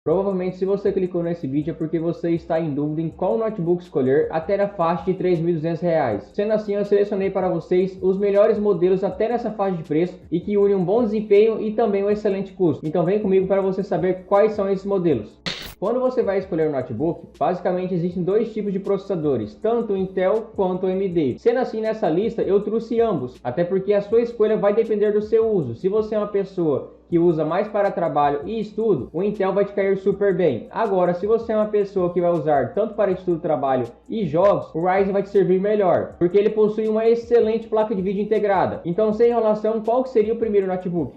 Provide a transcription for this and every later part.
Provavelmente se você clicou nesse vídeo é porque você está em dúvida em qual notebook escolher até na faixa de R$ 3.200. Sendo assim, eu selecionei para vocês os melhores modelos até nessa faixa de preço e que unem um bom desempenho e também um excelente custo. Então vem comigo para você saber quais são esses modelos. Quando você vai escolher um notebook, basicamente existem dois tipos de processadores, tanto o Intel quanto o AMD. Sendo assim, nessa lista eu trouxe ambos, até porque a sua escolha vai depender do seu uso. Se você é uma pessoa que usa mais para trabalho e estudo, o Intel vai te cair super bem. Agora, se você é uma pessoa que vai usar tanto para estudo, trabalho e jogos, o Ryzen vai te servir melhor, porque ele possui uma excelente placa de vídeo integrada. Então, sem enrolação, qual que seria o primeiro notebook?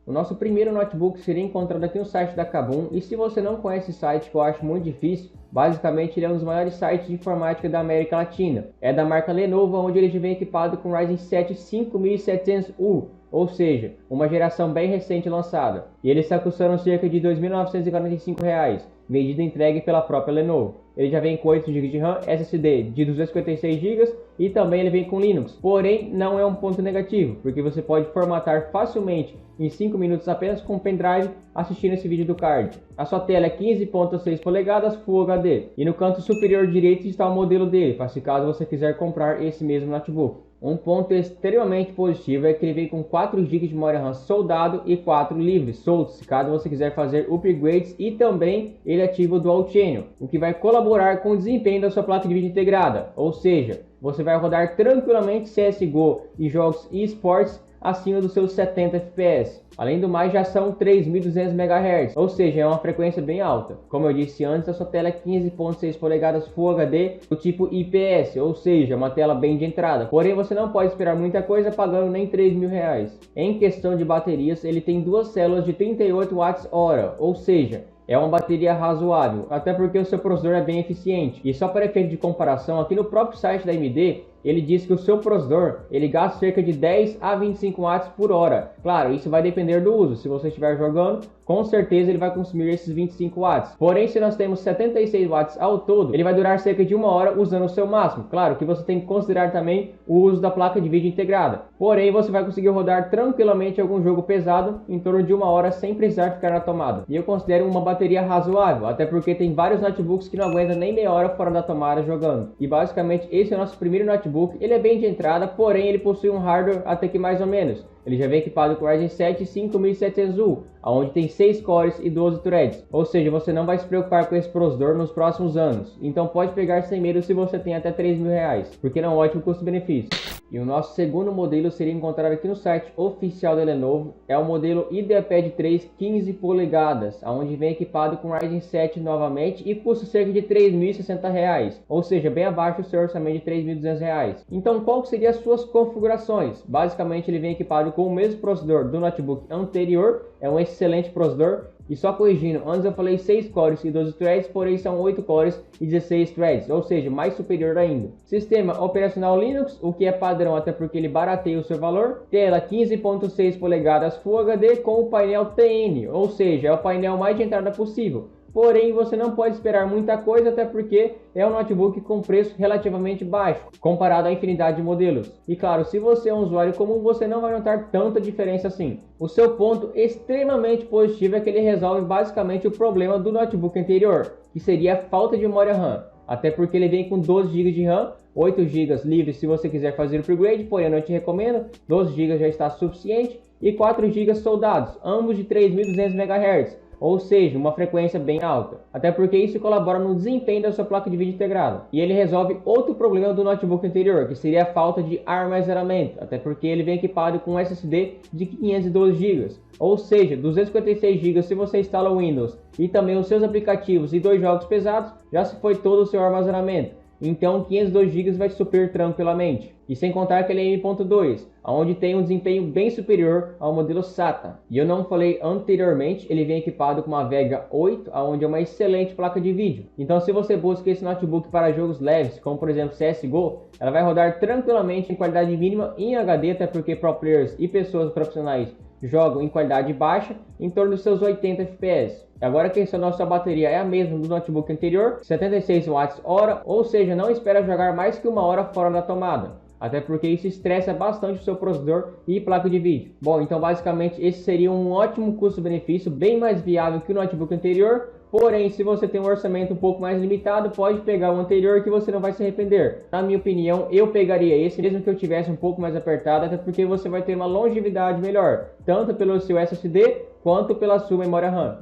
O nosso primeiro notebook seria encontrado aqui no site da Kabum, e se você não conhece esse site, que eu acho muito difícil, basicamente ele é um dos maiores sites de informática da América Latina. É da marca Lenovo, onde ele vem equipado com Ryzen 7 5700U, ou seja, uma geração bem recente lançada. E ele está custando cerca de R$ 2.945, vendido e entregue pela própria Lenovo. Ele já vem com 8 GB de RAM, SSD de 256 GB e também ele vem com Linux. Porém, não é um ponto negativo, porque você pode formatar facilmente em 5 minutos apenas com um pendrive assistindo esse vídeo do card. A sua tela é 15.6 polegadas Full HD. E no canto superior direito está o modelo dele, para se caso você quiser comprar esse mesmo notebook. Um ponto extremamente positivo é que ele vem com 4 GB de memória RAM soldado e 4 livres, soltos, caso você quiser fazer upgrades, e também ele ativa o Dual Channel, o que vai colaborar com o desempenho da sua placa de vídeo integrada, ou seja, você vai rodar tranquilamente CSGO e jogos eSports acima dos seus 70 FPS. Além do mais, já são 3.200 MHz, ou seja, é uma frequência bem alta. Como eu disse antes, a sua tela é 15.6 polegadas Full HD do tipo IPS, ou seja, uma tela bem de entrada. Porém, você não pode esperar muita coisa pagando nem R$ 3.000. Em questão de baterias, ele tem duas células de 38 Wh, ou seja, é uma bateria razoável, até porque o seu processador é bem eficiente. E só para efeito de comparação, aqui no próprio site da AMD, ele diz que o seu processador ele gasta cerca de 10 a 25 watts por hora. Claro, isso vai depender do uso. Se você estiver jogando, com certeza ele vai consumir esses 25 watts. Porém, se nós temos 76 watts ao todo, ele vai durar cerca de 1 hora usando o seu máximo. Claro que você tem que considerar também o uso da placa de vídeo integrada. Porém, você vai conseguir rodar tranquilamente algum jogo pesado em torno de 1 hora sem precisar ficar na tomada. E eu considero uma bateria razoável, até porque tem vários notebooks que não aguentam nem meia hora fora da tomada jogando. E basicamente esse é o nosso primeiro notebook. Ele é bem de entrada, porém ele possui um hardware até que mais ou menos. Ele já vem equipado com Ryzen 7 5700U, onde tem 6 cores e 12 threads. Ou seja, você não vai se preocupar com esse processador nos próximos anos. Então pode pegar sem medo se você tem até R$ 3.000, porque não é um ótimo custo-benefício. E o nosso segundo modelo seria encontrado aqui no site oficial da Lenovo. É o modelo IdeaPad 3 15 polegadas, onde vem equipado com Ryzen 7 novamente e custa cerca de R$ 3.060, ou seja, bem abaixo do seu orçamento de R$ 3.200. Então qual que seriam as suas configurações? Basicamente ele vem equipado com o mesmo processador do notebook anterior, é um excelente processador. E só corrigindo, antes eu falei 6 cores e 12 threads, porém são 8 cores e 16 threads, ou seja, mais superior ainda. Sistema operacional Linux, o que é padrão até porque ele barateia o seu valor. Tela 15.6 polegadas Full HD com o painel TN, ou seja, é o painel mais de entrada possível. Porém, você não pode esperar muita coisa, até porque é um notebook com preço relativamente baixo, comparado à infinidade de modelos. E claro, se você é um usuário comum, você não vai notar tanta diferença assim. O seu ponto extremamente positivo é que ele resolve basicamente o problema do notebook anterior, que seria a falta de memória RAM. Até porque ele vem com 12 GB de RAM, 8 GB livres se você quiser fazer o upgrade, porém eu não te recomendo, 12 GB já está suficiente, e 4 GB soldados, ambos de 3.200 MHz. Ou seja, uma frequência bem alta, até porque isso colabora no desempenho da sua placa de vídeo integrada. E ele resolve outro problema do notebook anterior, que seria a falta de armazenamento, até porque ele vem equipado com um SSD de 512 GB, ou seja, 256 GB se você instala o Windows e também os seus aplicativos e 2 jogos pesados, já se foi todo o seu armazenamento. Então 512 GB vai te suprir tranquilamente. E sem contar que ele é M.2, onde tem um desempenho bem superior ao modelo SATA. E eu não falei anteriormente, ele vem equipado com uma Vega 8, onde é uma excelente placa de vídeo. Então se você busca esse notebook para jogos leves, como por exemplo CSGO, ela vai rodar tranquilamente em qualidade mínima em HD, até porque pro players e pessoas profissionais jogam em qualidade baixa, em torno dos seus 80 FPS. Agora a questão da sua bateria é a mesma do notebook anterior, 76 watts hora, ou seja, não espera jogar mais que 1 hora fora da tomada. Até porque isso estressa bastante o seu processador e placa de vídeo. Bom, então basicamente esse seria um ótimo custo-benefício, bem mais viável que o notebook anterior, Porém, se você tem um orçamento um pouco mais limitado, pode pegar o anterior que você não vai se arrepender. Na minha opinião, eu pegaria esse, mesmo que eu tivesse um pouco mais apertado, até porque você vai ter uma longevidade melhor, tanto pelo seu SSD quanto pela sua memória RAM.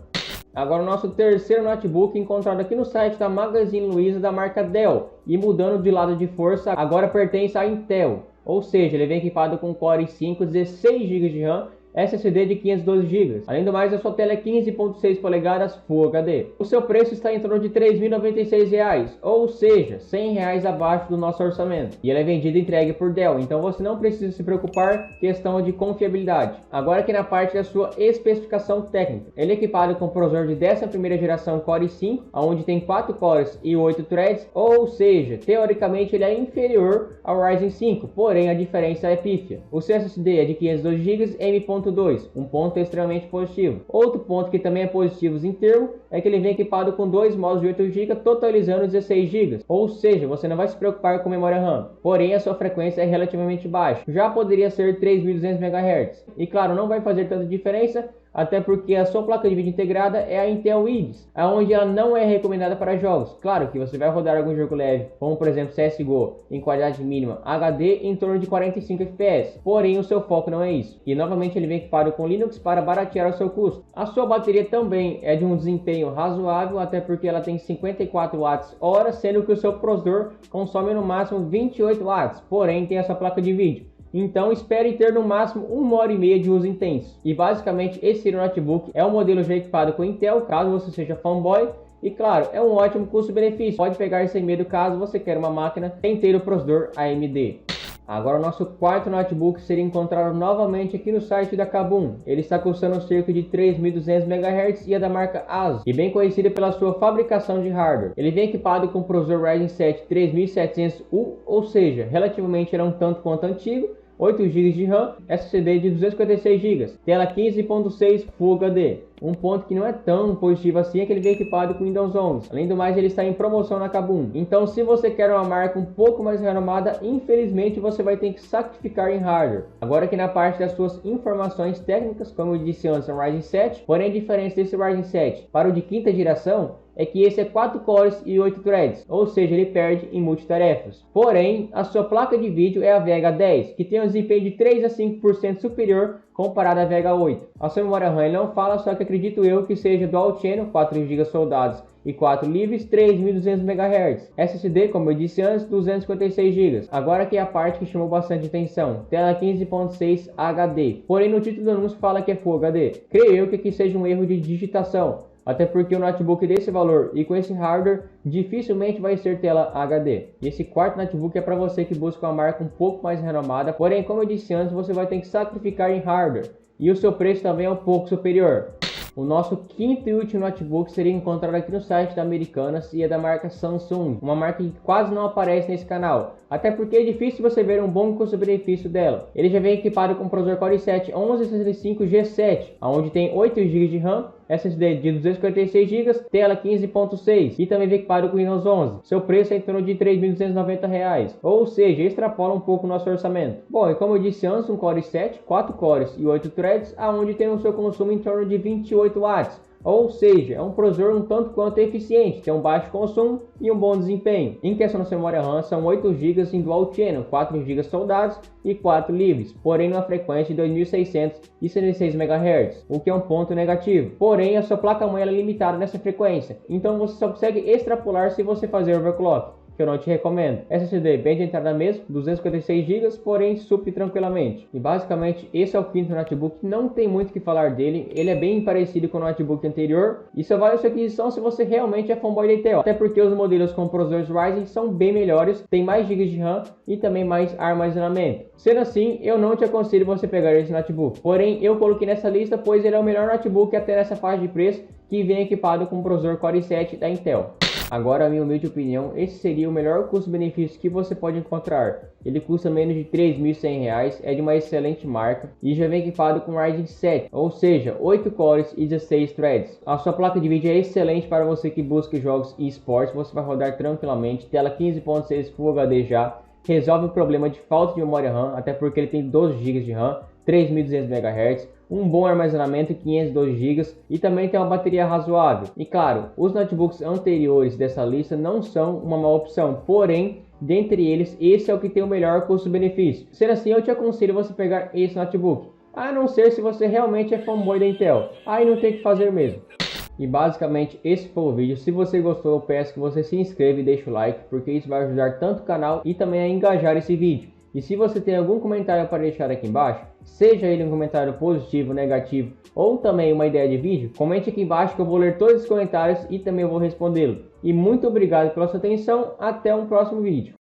Agora o nosso terceiro notebook encontrado aqui no site da Magazine Luiza da marca Dell, e mudando de lado de força, agora pertence à Intel, ou seja, ele vem equipado com Core i5, 16 GB de RAM, SSD de 512 GB. Além do mais, a sua tela é 15.6 polegadas Full HD. O seu preço está em torno de R$ 3.096, ou seja, R$ 100 abaixo do nosso orçamento. E ele é vendido e entregue por Dell, então você não precisa se preocupar questão de confiabilidade. Agora aqui na parte da sua especificação técnica. Ele é equipado com processador de 11ª geração Core i5, onde tem 4 cores e 8 threads, ou seja, teoricamente ele é inferior ao Ryzen 5, porém a diferença é pífia. O seu SSD é de 512 GB M.2, um ponto extremamente positivo. Outro ponto que também é positivo em termo é que ele vem equipado com 2 modos de 8 GB, totalizando 16 GB, ou seja, você não vai se preocupar com memória RAM, porém a sua frequência é relativamente baixa, já poderia ser 3.200 MHz, e claro, não vai fazer tanta diferença, até porque a sua placa de vídeo integrada é a Intel Iris, onde ela não é recomendada para jogos. Claro que você vai rodar algum jogo leve, como por exemplo CSGO, em qualidade mínima HD em torno de 45 FPS, porém o seu foco não é isso. E novamente ele vem equipado com Linux para baratear o seu custo. A sua bateria também é de um desempenho razoável, até porque ela tem 54 Wh, sendo que o seu processador consome no máximo 28 watts, porém tem essa placa de vídeo. Então espere ter no máximo 1h30 de uso intenso. E basicamente esse notebook é um modelo já equipado com Intel, caso você seja fanboy. E claro, é um ótimo custo-benefício. Pode pegar sem medo caso você queira uma máquina sem ter o processador AMD. Agora o nosso quarto notebook seria encontrado novamente aqui no site da Kabum. Ele está custando cerca de 3.200 MHz e é da marca ASUS, e bem conhecida pela sua fabricação de hardware. Ele vem equipado com o processador Ryzen 7 3700U, ou seja, relativamente ele é um tanto quanto antigo, 8 GB de RAM, SSD de 256 GB, tela 15.6 Full HD. Um ponto que não é tão positivo assim é que ele vem equipado com Windows 11. Além do mais, ele está em promoção na Kabum. Então, se você quer uma marca um pouco mais renomada, infelizmente você vai ter que sacrificar em hardware. Agora aqui na parte das suas informações técnicas, como eu disse antes, é um Ryzen 7, porém a diferença desse Ryzen 7 para o de 5ª geração é que esse é 4 cores e 8 threads, ou seja, ele perde em multitarefas. Porém, a sua placa de vídeo é a Vega 10, que tem um desempenho de 3 a 5% superior comparado à Vega 8. A sua memória RAM ele não fala, só que acredito eu que seja Dual Channel, 4 GB soldados e 4 livres, 3.200 MHz. SSD, como eu disse antes, 256 GB. Agora que é a parte que chamou bastante atenção, tela 15.6 HD. Porém, no título do anúncio fala que é Full HD. Creio eu que aqui seja um erro de digitação, até porque o notebook desse valor e com esse hardware dificilmente vai ser tela HD. E esse quarto notebook é para você que busca uma marca um pouco mais renomada, porém, como eu disse antes, você vai ter que sacrificar em hardware, e o seu preço também é um pouco superior. O nosso quinto e último notebook seria encontrado aqui no site da Americanas e é da marca Samsung, uma marca que quase não aparece nesse canal, até porque é difícil você ver um bom custo-benefício dela. Ele já vem equipado com o processador Core i7 1165G7, onde tem 8 GB de RAM, SSD de 256 GB, tela 15.6 e também vem equipado com Windows 11. Seu preço é em torno de R$ 3.290, ou seja, extrapola um pouco o nosso orçamento. Bom, e como eu disse antes, um Core i7, 4 cores e 8 threads, aonde tem o seu consumo em torno de 28 watts. Ou seja, é um processador um tanto quanto eficiente, tem um baixo consumo e um bom desempenho. Em questão da memória RAM, são 8 GB em Dual Channel, 4 GB soldados e 4 livres, porém numa frequência de 2.666 MHz, o que é um ponto negativo. Porém, a sua placa-mãe é limitada nessa frequência, então você só consegue extrapolar se você fazer overclock, que eu não te recomendo. SSD bem de entrada mesmo, 256 GB, porém supre tranquilamente. E basicamente esse é o quinto notebook, não tem muito o que falar dele, ele é bem parecido com o notebook anterior, e só vale a sua aquisição se você realmente é fanboy da Intel, até porque os modelos com processadores Ryzen são bem melhores, tem mais GB de RAM e também mais armazenamento. Sendo assim, eu não te aconselho você pegar esse notebook, porém eu coloquei nessa lista pois ele é o melhor notebook até nessa faixa de preço que vem equipado com o processador Core i7 da Intel. Agora, a minha humilde opinião, esse seria o melhor custo-benefício que você pode encontrar. Ele custa menos de R$ 3.100, é de uma excelente marca e já vem equipado com Ryzen 7, ou seja, 8 cores e 16 threads. A sua placa de vídeo é excelente para você que busca jogos e esportes, você vai rodar tranquilamente, tela 15.6 Full HD já, resolve o problema de falta de memória RAM, até porque ele tem 12 GB de RAM, 3.200 MHz, um bom armazenamento 512 GB e também tem uma bateria razoável. E claro, os notebooks anteriores dessa lista não são uma má opção, porém, dentre eles, esse é o que tem o melhor custo-benefício. Sendo assim, eu te aconselho você pegar esse notebook, a não ser se você realmente é fanboy da Intel, aí não tem o que fazer mesmo. E basicamente esse foi o vídeo. Se você gostou, eu peço que você se inscreva e deixe o like, porque isso vai ajudar tanto o canal e também a engajar esse vídeo. E se você tem algum comentário para deixar aqui embaixo, seja ele um comentário positivo, negativo ou também uma ideia de vídeo, comente aqui embaixo que eu vou ler todos os comentários e também vou respondê-lo. E muito obrigado pela sua atenção, até um próximo vídeo.